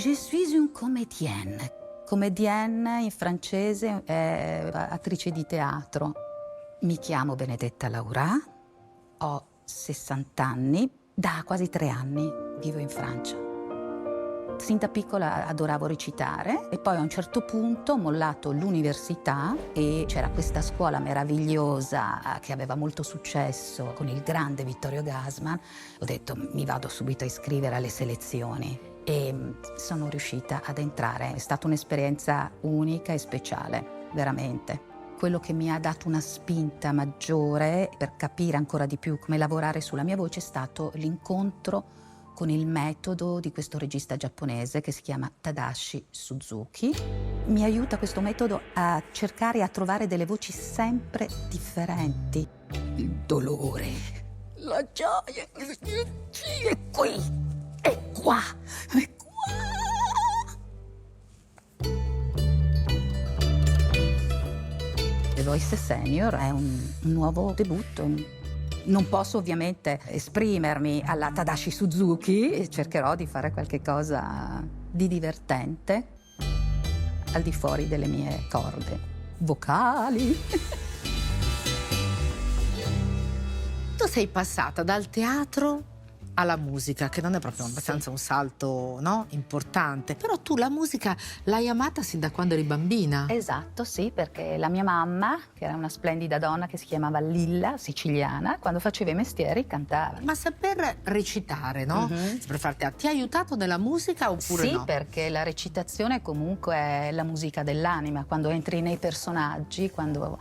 Je suis une comédienne. Comédienne in francese è attrice di teatro. Mi chiamo Benedetta Laurà, ho 60 anni, da quasi 3 anni vivo in Francia. Sin da piccola adoravo recitare e poi a un certo punto ho mollato l'università e c'era questa scuola meravigliosa che aveva molto successo con il grande Vittorio Gassman. Ho detto mi vado subito a iscrivere alle selezioni e sono riuscita ad entrare. È stata un'esperienza unica e speciale, veramente. Quello che mi ha dato una spinta maggiore per capire ancora di più come lavorare sulla mia voce è stato l'incontro con il metodo di questo regista giapponese che si chiama Tadashi Suzuki. Mi aiuta questo metodo a cercare e a trovare delle voci sempre differenti. Il dolore, la gioia, è qui, è qua, è qua. The Voice Senior è un nuovo debutto. Non posso ovviamente esprimermi alla Tadashi Suzuki, cercherò di fare qualche cosa di divertente al di fuori delle mie corde vocali. Tu sei passata dal teatro alla musica, che non è proprio abbastanza un salto, no? Importante. Però tu la musica l'hai amata sin da quando eri bambina. Esatto, sì, perché la mia mamma, che era una splendida donna che si chiamava Lilla, siciliana, quando faceva i mestieri cantava. Ma saper recitare, no? Saper fare teatro, ti ha aiutato nella musica oppure sì, no? Sì, perché la recitazione comunque è la musica dell'anima. Quando entri nei personaggi, quando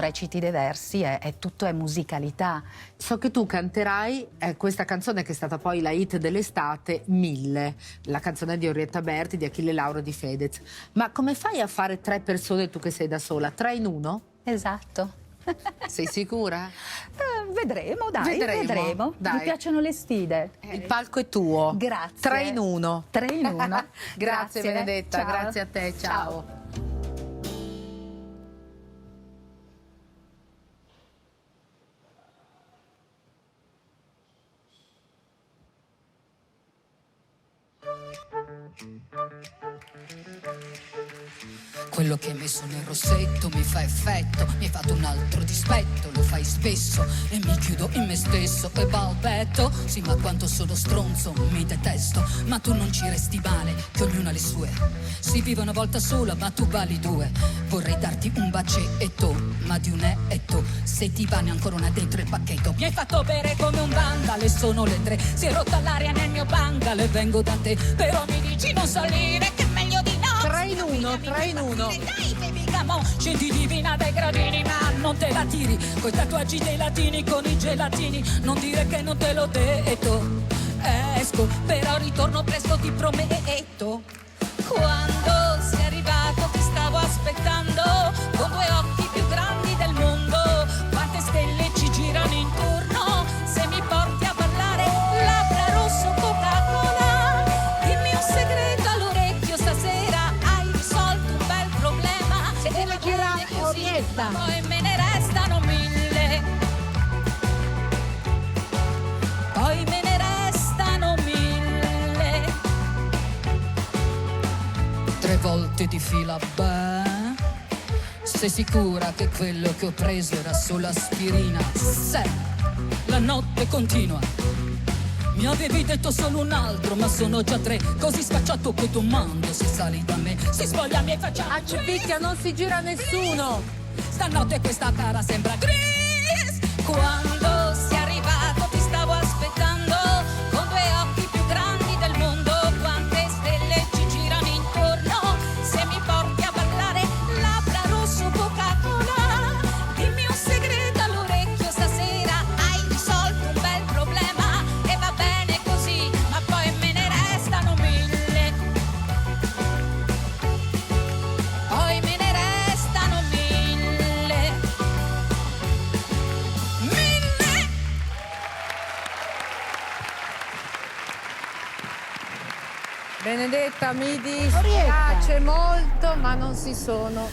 reciti dei versi, tutto è musicalità. So che tu canterai questa canzone che è stata poi la hit dell'estate, 1000, la canzone di Orietta Berti, di Achille Lauro, di Fedez. Ma come fai a fare 3 persone tu che sei da sola? 3 in 1? Esatto. Sei sicura? Vedremo, dai, vedremo. Dai. Mi piacciono le sfide. Il palco è tuo. Grazie. 3 in 1. 3 in 1. Grazie Benedetta, ciao. grazie a te, ciao. Quello che hai messo nel rossetto mi fa effetto, mi hai fatto un altro dispetto, lo fai spesso e mi chiudo in me stesso e balbetto. Sì, ma quanto sono stronzo, mi detesto, ma tu non ci resti male, che ognuno ha le sue. Si vive una volta sola, ma tu vali 2. Vorrei darti un bacetto, ma di un etto, se ti va ne ancora una dentro il pacchetto. Mi hai fatto bere come un vandale, sono le 3, si è rotta l'aria nel mio bungalow e vengo da te, però mi dici non salire, che è meglio di no. 3 in 1, 3 in 1. Dai, baby, come on, scendi divina dai gradini, ma non te la tiri, coi tatuaggi dei latini, con i gelatini, non dire che non te l'ho detto. Esco, però ritorno presto, ti prometto. Quando sei arrivato ti stavo aspettando, con 2 occhi più grandi del mondo, quante stelle ci girano intorno, se mi porti a ballare, labbra rosso, Coca-Cola, dimmi un segreto all'orecchio stasera, hai risolto un bel problema, se te la chiedi così, poi me ne restano 1000, poi me ne restano 1000, 3 volte di fila, beh, sei sicura che quello che ho preso era solo aspirina? Se la notte continua, mi avevi detto solo un altro, ma sono già 3, così spacciato che tu mando, se sali da me, si spoglia mi faccia. A Cipicchia non si gira nessuno. Stanotte questa cara sembra gris. Quando sei arrivato ti stavo aspettando, con 2 occhi più grandi del mondo, quante stelle ci girano intorno, se mi porti a ballare, labbra rosso, Coca-Cola, dimmi un segreto all'orecchio stasera, hai risolto un bel problema e va bene così, ma poi me ne restano 1000, poi me ne restano 1000, 1000. Benedetta, mi dispiace molto, ma non si sono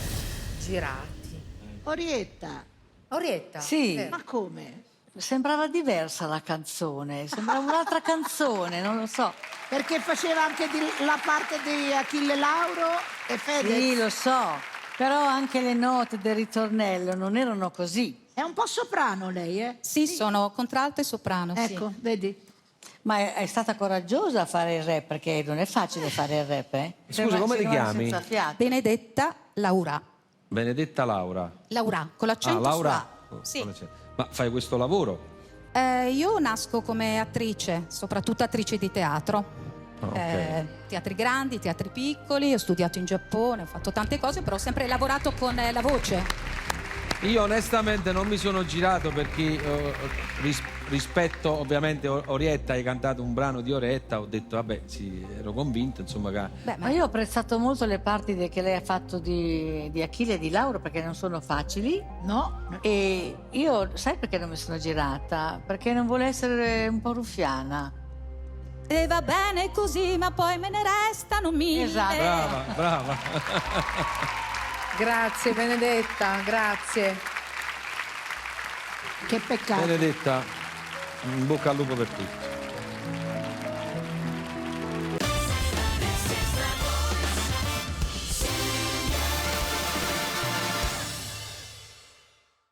girati. Orietta, Orietta? Sì. ma come? sembrava diversa la canzone, sembrava un'altra canzone, non lo so. Perché faceva anche la parte di Achille Lauro e Fedez. Sì, lo so, però anche le note del ritornello non erano così. È un po' soprano lei, eh? Sì, sono contralto e soprano, Ecco, sì. vedi? Ma è stata coraggiosa a fare il rap, perché non è facile fare il rap, eh? Scusa, come ti rimane chiami? senza fiato. Benedetta Laura. Benedetta Laura. Laura, con l'accento Laura. su A. Sì. Ma fai questo lavoro? Io nasco come attrice, soprattutto attrice di teatro. Ah, ok. Teatri grandi, teatri piccoli, ho studiato in Giappone, ho fatto tante cose, però ho sempre lavorato con la voce. Io onestamente non mi sono girato perché rispetto ovviamente Orietta, hai cantato un brano di Orietta, ho detto vabbè, sì, ero convinto insomma che... Beh, Ma io ho apprezzato molto le parti che lei ha fatto di Achille e di Lauro, perché non sono facili. No? E io, sai perché non mi sono girata? Perché non volevo essere un po' ruffiana. E va bene così, ma poi me ne restano 1000. Esatto. Brava, brava. Grazie Benedetta, grazie. Che peccato. Benedetta, in bocca al lupo per tutti.